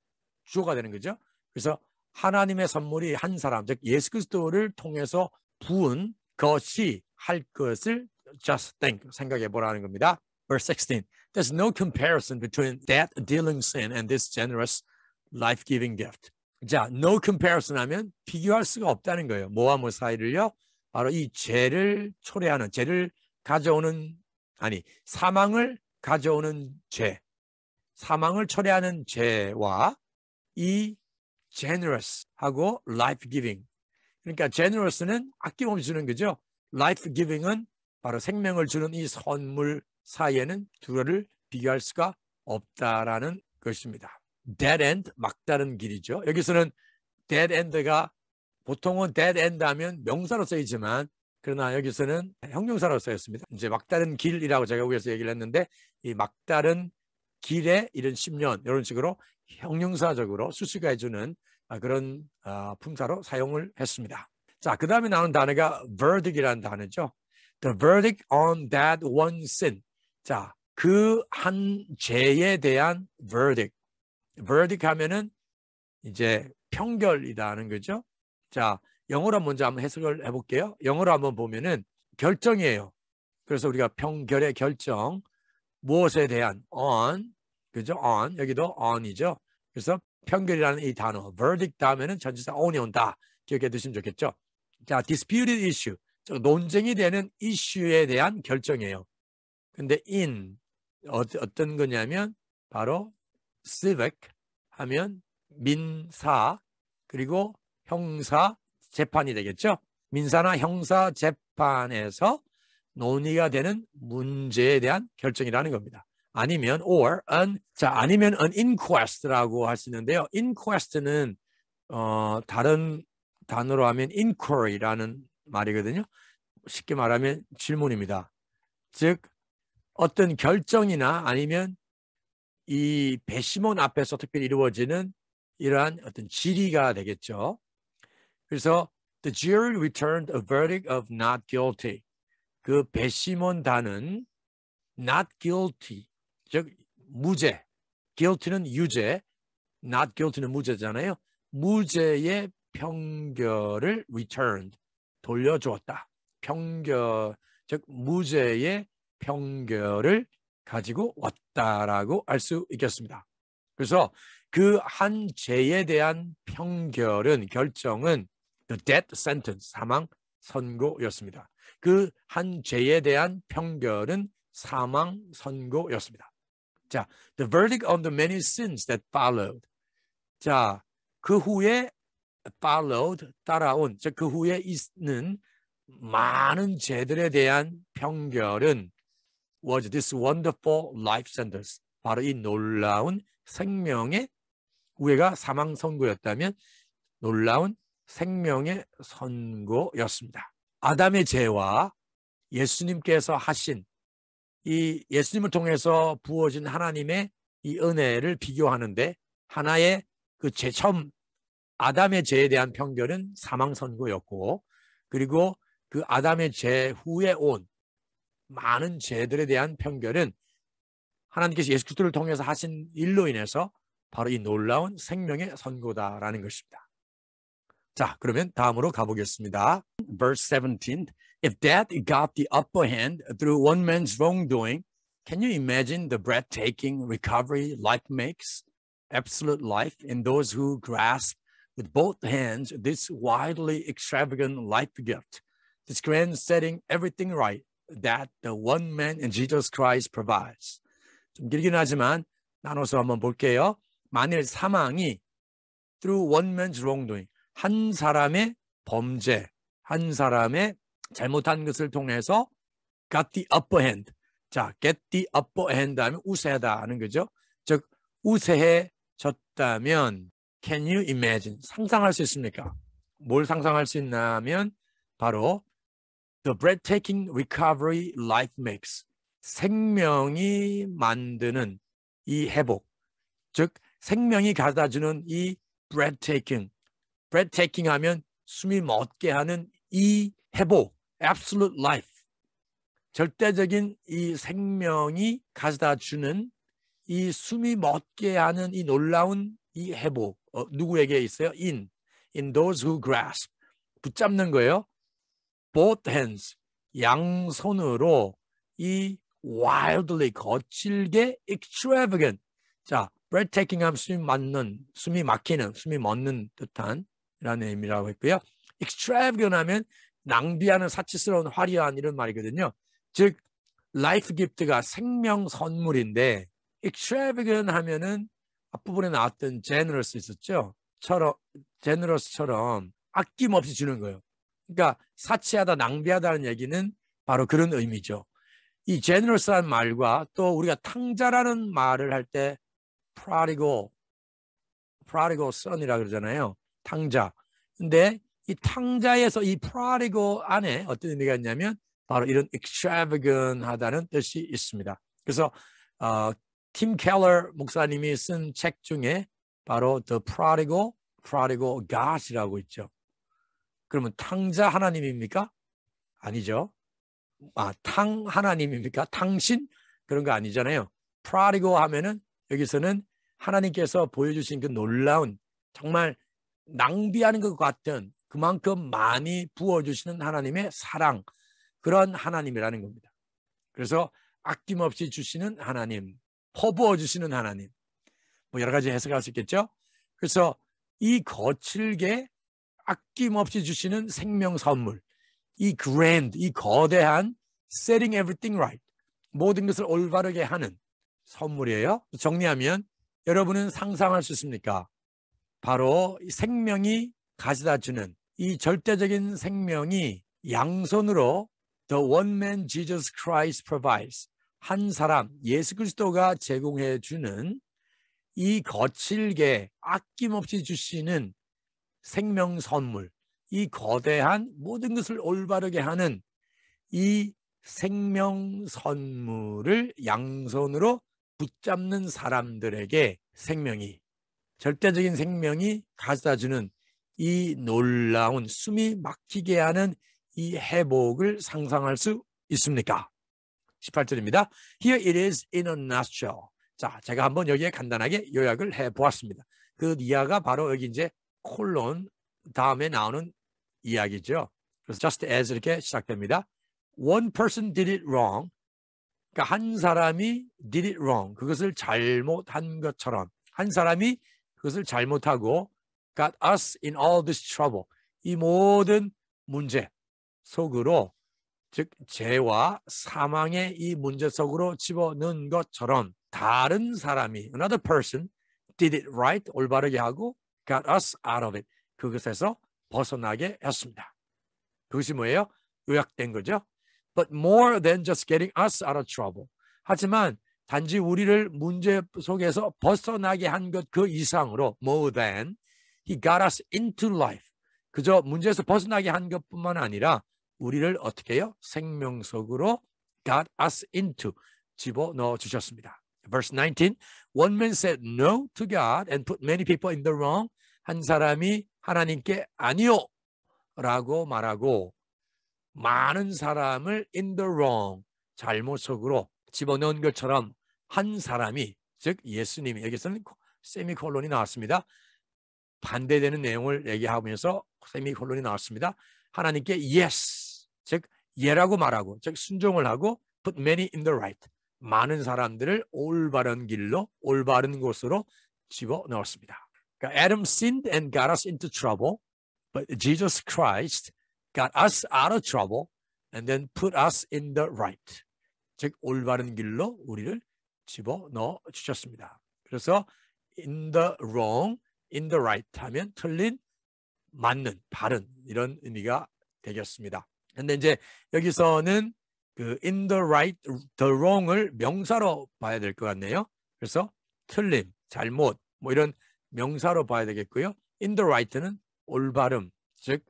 주어가 되는 거죠. 그래서 하나님의 선물이 한 사람, 즉 예수 그리스도를 통해서 부은 것이 할 것을 just think, 생각해 보라는 겁니다. Verse 16. There's no comparison between that dealing sin and this generous life-giving gift. 자, no comparison 하면 비교할 수가 없다는 거예요. 뭐와 뭐 사이를요? 바로 이 죄를 초래하는, 죄를 가져오는, 아니, 사망을 가져오는 죄, 사망을 초래하는 죄와 이 generous하고 life-giving. 그러니까 generous는 아낌없이 주는 거죠. life-giving은 바로 생명을 주는 이 선물 사이에는 두려를 비교할 수가 없다라는 것입니다. dead end, 막다른 길이죠. 여기서는 dead end가 보통은 dead end 하면 명사로 쓰이지만 그러나 여기서는 형용사로 쓰였습니다. 이제 막다른 길이라고 제가 위에서 얘기를 했는데 이 막다른 길에 이런 10년 이런 식으로 형용사적으로 수식해주는 그런 품사로 사용을 했습니다. 자, 그 다음에 나오는 단어가 verdict이라는 단어죠. The verdict on that one sin. 자, 그 한 죄에 대한 verdict. verdict 하면은 이제 평결이라는 거죠. 자, 영어로 먼저 한번 해석을 해볼게요. 영어로 한번 보면은 결정이에요. 그래서 우리가 평결의 결정, 무엇에 대한 on, 그죠? on, 여기도 on이죠. 그래서 평결이라는 이 단어, verdict 다음에는 전치사 on이 온다. 기억해 두시면 좋겠죠. 자, disputed issue, 논쟁이 되는 이슈에 대한 결정이에요. 근데 in, 어떤 거냐면 바로 civic 하면 민사 그리고 형사 재판이 되겠죠. 민사나 형사 재판에서 논의가 되는 문제에 대한 결정이라는 겁니다. 아니면 아니면 an inquest라고 할 수 있는데요. inquest는 다른 단어로 하면 inquiry라는 말이거든요. 쉽게 말하면 질문입니다. 즉 어떤 결정이나 아니면 이 배심원 앞에서 특별히 이루어지는 이러한 어떤 질의가 되겠죠. 그래서 the jury returned a verdict of not guilty. 그 배심원단은 not guilty, 즉 무죄, guilty는 유죄, not guilty는 무죄잖아요. 무죄의 평결을 returned, 돌려주었다. 평결, 즉 무죄의 평결을 가지고 왔다라고 알 수 있겠습니다. 그래서 그 한 죄에 대한 결정은 the death sentence, 사망 선고였습니다. 그 한 죄에 대한 평결은 사망 선고였습니다. 자, the verdict on the many sins that followed. 자, 그 후에 followed, 따라온, 즉 그 후에 있는 많은 죄들에 대한 평결은 was this wonderful life sentence. 바로 이 놀라운 생명의 후회가 사망 선고였다면 놀라운 생명의 선고였습니다. 아담의 죄와 예수님께서 하신 이 예수님을 통해서 부어진 하나님의 이 은혜를 비교하는데 하나의 그 처음 아담의 죄에 대한 평결은 사망 선고였고 그리고 그 아담의 죄 후에 온 많은 죄들에 대한 평결은 하나님께서 예수 그리스도를 통해서 하신 일로 인해서 바로 이 놀라운 생명의 선고다라는 것입니다. 자, 그러면 다음으로 가보겠습니다. Verse 17. If death got the upper hand through one man's wrongdoing, can you imagine the breathtaking recovery life makes? Absolute life in those who grasp with both hands this wildly extravagant life gift, this grand setting everything right that the one man in Jesus Christ provides. 좀 길긴 하지만 나눠서 한번 볼게요. 만일 사망이 through one man's wrongdoing, 한 사람의 범죄, 한 사람의 잘못한 것을 통해서 got the upper hand. 자, get the upper hand 하면 우세하다 하는 거죠. 즉 우세해졌다면 can you imagine? 상상할 수 있습니까? 뭘 상상할 수 있냐면 바로 the breathtaking recovery life makes. 생명이 만드는 이 회복. 즉 생명이 가져다주는 이 breathtaking 하면 숨이 멎게 하는 이 회복, absolute life, 절대적인 이 생명이 가져다주는 이 숨이 멎게 하는 이 놀라운 이 회복, 누구에게 있어요? In those who grasp, 붙잡는 거예요. Both hands, 양손으로 이 wildly, 거칠게, extravagant, 자, breathtaking 하면 숨이 막히는, 숨이 멎는 듯한 이라는 의미라고 했고요. extravagant 하면 낭비하는 사치스러운 화려한 이런 말이거든요. 즉 life gift가 생명 선물인데 extravagant 하면은 앞부분에 나왔던 generous 있었죠. generous처럼 아낌없이 주는 거예요. 그러니까 사치하다 낭비하다는 얘기는 바로 그런 의미죠. 이 generous라는 말과 또 우리가 탕자라는 말을 할 때 prodigal son이라 그러잖아요. 탕자. 근데 이 탕자에서 이 prodigal 안에 어떤 의미가 있냐면 바로 이런 extravagant 하다는 뜻이 있습니다. 그래서 팀 켈러 목사님이 쓴 책 중에 바로 The Prodigal God이라고 있죠. 그러면 탕자 하나님입니까? 아니죠. 탕 하나님입니까? 탕신? 그런 거 아니잖아요. prodigal 하면은 여기서는 하나님께서 보여주신 그 놀라운 정말 낭비하는 것 같은 그만큼 많이 부어주시는 하나님의 사랑, 그런 하나님이라는 겁니다. 그래서 아낌없이 주시는 하나님, 퍼부어 주시는 하나님, 뭐 여러 가지 해석할 수 있겠죠. 그래서 이 거칠게 아낌없이 주시는 생명 선물, 이 grand, 이 거대한 setting everything right, 모든 것을 올바르게 하는 선물이에요. 정리하면 여러분은 상상할 수 있습니까? 바로 이 생명이 가져다 주는 이 절대적인 생명이 양손으로 The one man Jesus Christ provides, 한 사람 예수 그리스도가 제공해 주는 이 거칠게 아낌없이 주시는 생명 선물, 이 거대한 모든 것을 올바르게 하는 이 생명 선물을 양손으로 붙잡는 사람들에게 생명이, 절대적인 생명이 가져다주는 이 놀라운 숨이 막히게 하는 이 회복을 상상할 수 있습니까? 18절입니다. Here it is in a nutshell. 자, 제가 한번 여기에 간단하게 요약을 해보았습니다. 그 이야가 바로 여기 이제 콜론 다음에 나오는 이야기죠. 그래서 just as 이렇게 시작됩니다. One person did it wrong. 그러니까 한 사람이 did it wrong. 그것을 잘못한 것처럼 한 사람이 그것을 잘못하고 got us in all this trouble. 이 모든 문제 속으로, 즉 죄와 사망의 이 문제 속으로 집어넣은 것처럼 다른 사람이 another person did it right, 올바르게 하고 got us out of it. 그것에서 벗어나게 했습니다. 그것이 뭐예요? 요약된 거죠. But more than just getting us out of trouble. 하지만 단지 우리를 문제 속에서 벗어나게 한 것 그 이상으로 more than he got us into life. 그저 문제에서 벗어나게 한 것뿐만 아니라 우리를 어떻게 해요? 생명 속으로 got us into 집어넣어 주셨습니다. Verse 19, one man said no to God and put many people in the wrong. 한 사람이 하나님께 아니요 라고 말하고 많은 사람을 in the wrong, 잘못 속으로 집어넣은 것처럼 한 사람이, 즉 예수님이, 여기서는 세미콜론이 나왔습니다. 반대되는 내용을 얘기하면서 세미콜론이 나왔습니다. 하나님께 yes, 즉 예라고 말하고, 즉 순종을 하고 put many in the right, 많은 사람들을 올바른 길로, 올바른 곳으로 집어넣었습니다. 그러니까 Adam sinned and got us into trouble, but Jesus Christ got us out of trouble and then put us in the right. 즉 올바른 길로 우리를 집어넣어 주셨습니다. 그래서 in the wrong, in the right 하면 틀린, 맞는, 바른 이런 의미가 되겠습니다. 근데 이제 여기서는 그 in the right, the wrong을 명사로 봐야 될 것 같네요. 그래서 틀림, 잘못 뭐 이런 명사로 봐야 되겠고요. in the right는 올바름, 즉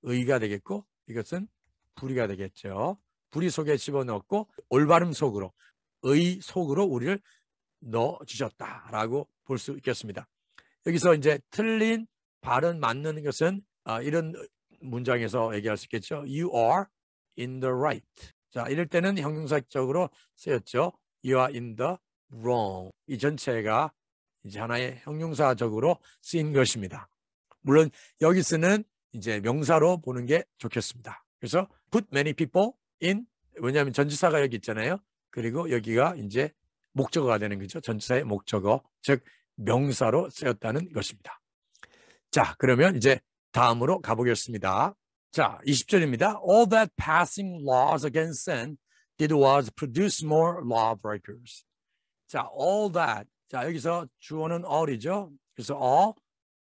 의가 되겠고, 이것은 불의가 되겠죠. 불의 속에 집어넣고 올바름 속으로, 의 속으로 우리를 넣어주셨다라고 볼 수 있겠습니다. 여기서 이제 틀린, 바른, 맞는 것은 이런 문장에서 얘기할 수 있겠죠. You are in the right. 자, 이럴 때는 형용사적으로 쓰였죠. You are in the wrong. 이 전체가 이제 하나의 형용사적으로 쓰인 것입니다. 물론 여기 쓰는 이제 명사로 보는 게 좋겠습니다. 그래서 put many people in, 왜냐하면 전치사가 여기 있잖아요. 그리고 여기가 이제 목적어가 되는 거죠. 전치사의 목적어, 즉 명사로 쓰였다는 것입니다. 자, 그러면 이제 다음으로 가보겠습니다. 자, 20절입니다. All that passing laws against sin did was produce more lawbreakers. 자, all that. 자, 여기서 주어는 all이죠. 그래서 all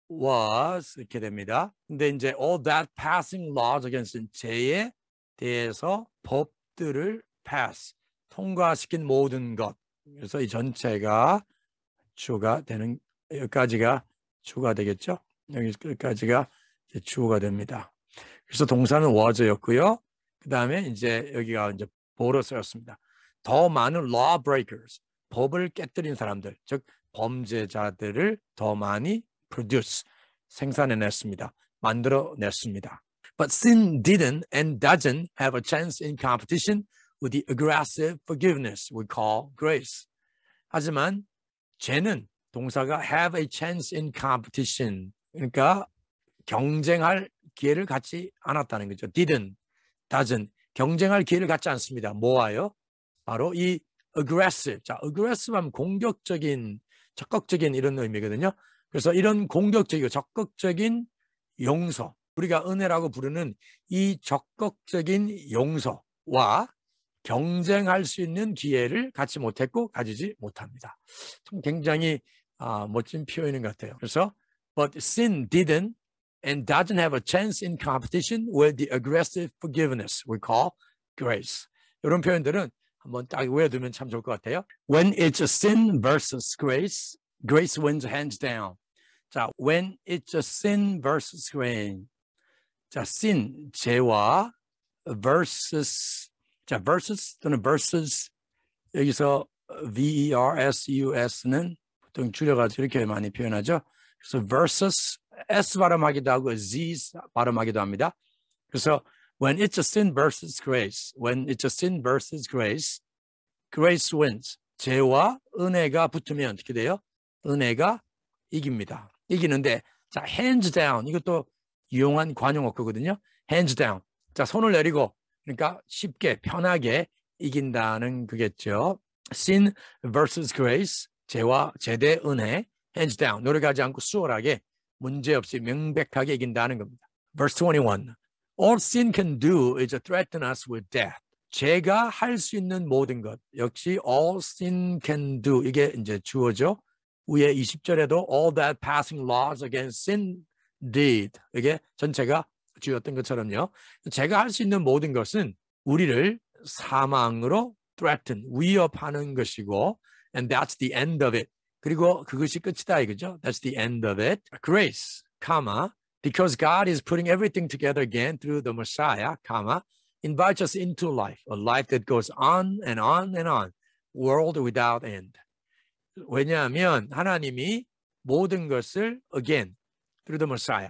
was 이렇게 됩니다. 근데 이제 all that passing laws against sin, 죄에 대해서 법들을 pass, 통과시킨 모든 것. 그래서 이 전체가 주어가 되는, 여기까지가 주어가 되겠죠. 여기까지가 주어가 됩니다. 그래서 동사는 was였고요. 그 다음에 이제 여기가 이제 보로 쓰였습니다. 더 많은 lawbreakers, 법을 깨뜨린 사람들, 즉 범죄자들을 더 많이 produce, 생산해냈습니다. 만들어냈습니다. But sin didn't and doesn't have a chance in competition with the aggressive forgiveness we call grace. 하지만 죄는 동사가 have a chance in competition, 그러니까 경쟁할 기회를 갖지 않았다는 거죠. didn't, doesn't, 경쟁할 기회를 갖지 않습니다. 뭐와요? 바로 이 aggressive. 자, aggressive 하면 공격적인, 적극적인 이런 의미거든요. 그래서 이런 공격적이고 적극적인 용서, 우리가 은혜라고 부르는 이 적극적인 용서와 경쟁할 수 있는 기회를 갖지 못했고 가지지 못합니다. 참 굉장히 멋진 표현인 것 같아요. 그래서 but sin didn't and doesn't have a chance in competition with the aggressive forgiveness we call grace. 이런 표현들은 한번 딱 외워두면 참 좋을 것 같아요. When it's a sin versus grace, grace wins hands down. 자, when it's a sin versus grace. 자, sin, 죄와 versus, 자, versus 또는 versus, 여기서 versus는 보통 줄여가지고 이렇게 많이 표현하죠. 그래서 versus, S 발음하기도 하고 Z 발음하기도 합니다. 그래서 when it's a sin versus grace, when it's a sin versus grace, grace wins. 죄와 은혜가 붙으면 어떻게 돼요? 은혜가 이깁니다. 이기는데, 자, hands down, 이것도 유용한 관용어거든요. hands down. 자, 손을 내리고, 그러니까 쉽게, 편하게 이긴다는 그겠죠. sin versus grace, 죄와 제대 은혜, hands down, 노력하지 않고 수월하게, 문제없이 명백하게 이긴다는 겁니다. Verse 21. All sin can do is threaten us with death. 죄가 할 수 있는 모든 것. 역시 all sin can do. 이게 이제 주어죠. 위에 20절에도 all that passing laws against sin did. 이게 전체가 주였던 것처럼요. 죄가 할 수 있는 모든 것은 우리를 사망으로 threaten, 위협하는 것이고 and that's the end of it. 그리고 그것이 끝이다 이거죠. That's the end of it. Grace, comma, because God is putting everything together again through the Messiah, comma, invites us into life, a life that goes on and on and on, world without end. 왜냐하면 하나님이 모든 것을 again, through the Messiah,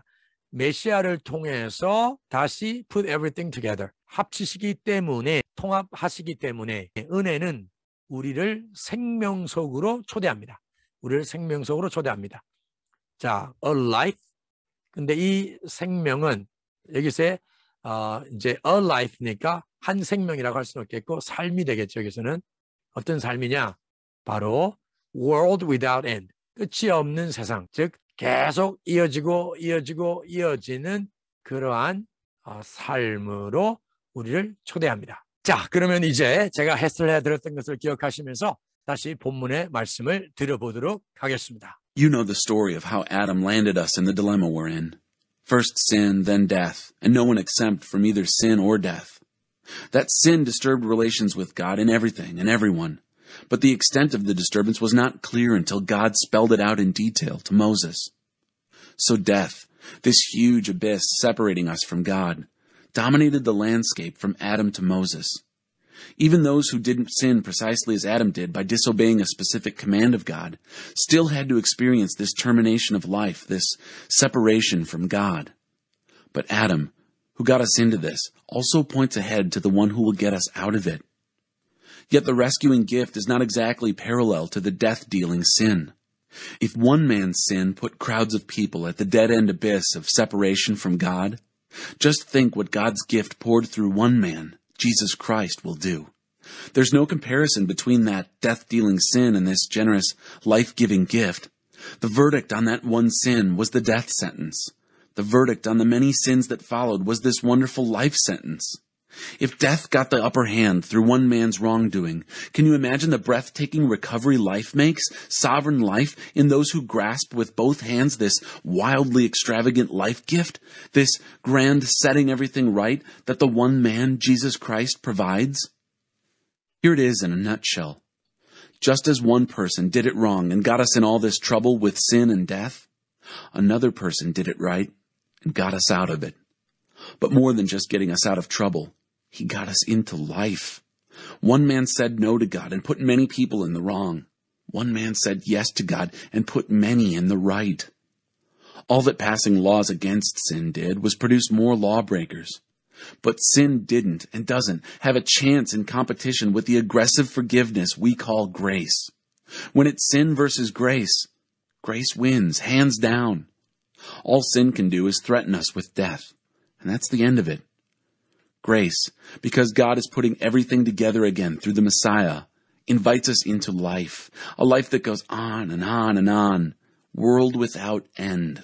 메시아를 통해서 다시 put everything together, 합치시기 때문에, 통합하시기 때문에 은혜는 우리를 생명 속으로 초대합니다. 우리를 생명 속으로 초대합니다. 자, a life. 근데 이 생명은 여기서 이제 a life니까 한 생명이라고 할 수는 없겠고 삶이 되겠죠. 여기서는 어떤 삶이냐? 바로 world without end. 끝이 없는 세상. 즉 계속 이어지는 그러한 삶으로 우리를 초대합니다. 자, 그러면 이제 제가 해설을 해드렸던 것을 기억하시면서 다시 본문의 말씀을 들어보도록 하겠습니다. You know the story of how Adam landed us in the dilemma we're in. First sin, then death, and no one exempt from either sin or death. That sin disturbed relations with God in everything and everyone. But the extent of the disturbance was not clear until God spelled it out in detail to Moses. So death, this huge abyss separating us from God, dominated the landscape from Adam to Moses. Even those who didn't sin precisely as Adam did by disobeying a specific command of God still had to experience this termination of life, this separation from God. But Adam, who got us into this, also points ahead to the one who will get us out of it. Yet the rescuing gift is not exactly parallel to the death-dealing sin. If one man's sin put crowds of people at the dead-end abyss of separation from God, just think what God's gift poured through one man, Jesus Christ, will do. There's no comparison between that death-dealing sin and this generous, life-giving gift. The verdict on that one sin was the death sentence. The verdict on the many sins that followed was this wonderful life sentence. If death got the upper hand through one man's wrongdoing, can you imagine the breathtaking recovery life makes, sovereign life, in those who grasp with both hands this wildly extravagant life gift, this grand setting everything right that the one man, Jesus Christ, provides? Here it is in a nutshell. Just as one person did it wrong and got us in all this trouble with sin and death, another person did it right and got us out of it. But more than just getting us out of trouble, He got us into life. One man said no to God and put many people in the wrong. One man said yes to God and put many in the right. All that passing laws against sin did was produce more lawbreakers. But sin didn't and doesn't have a chance in competition with the aggressive forgiveness we call grace. When it's sin versus grace, grace wins, hands down. All sin can do is threaten us with death, and that's the end of it. Grace, because God is putting everything together again through the Messiah, invites us into life, a life that goes on and on and on, world without end.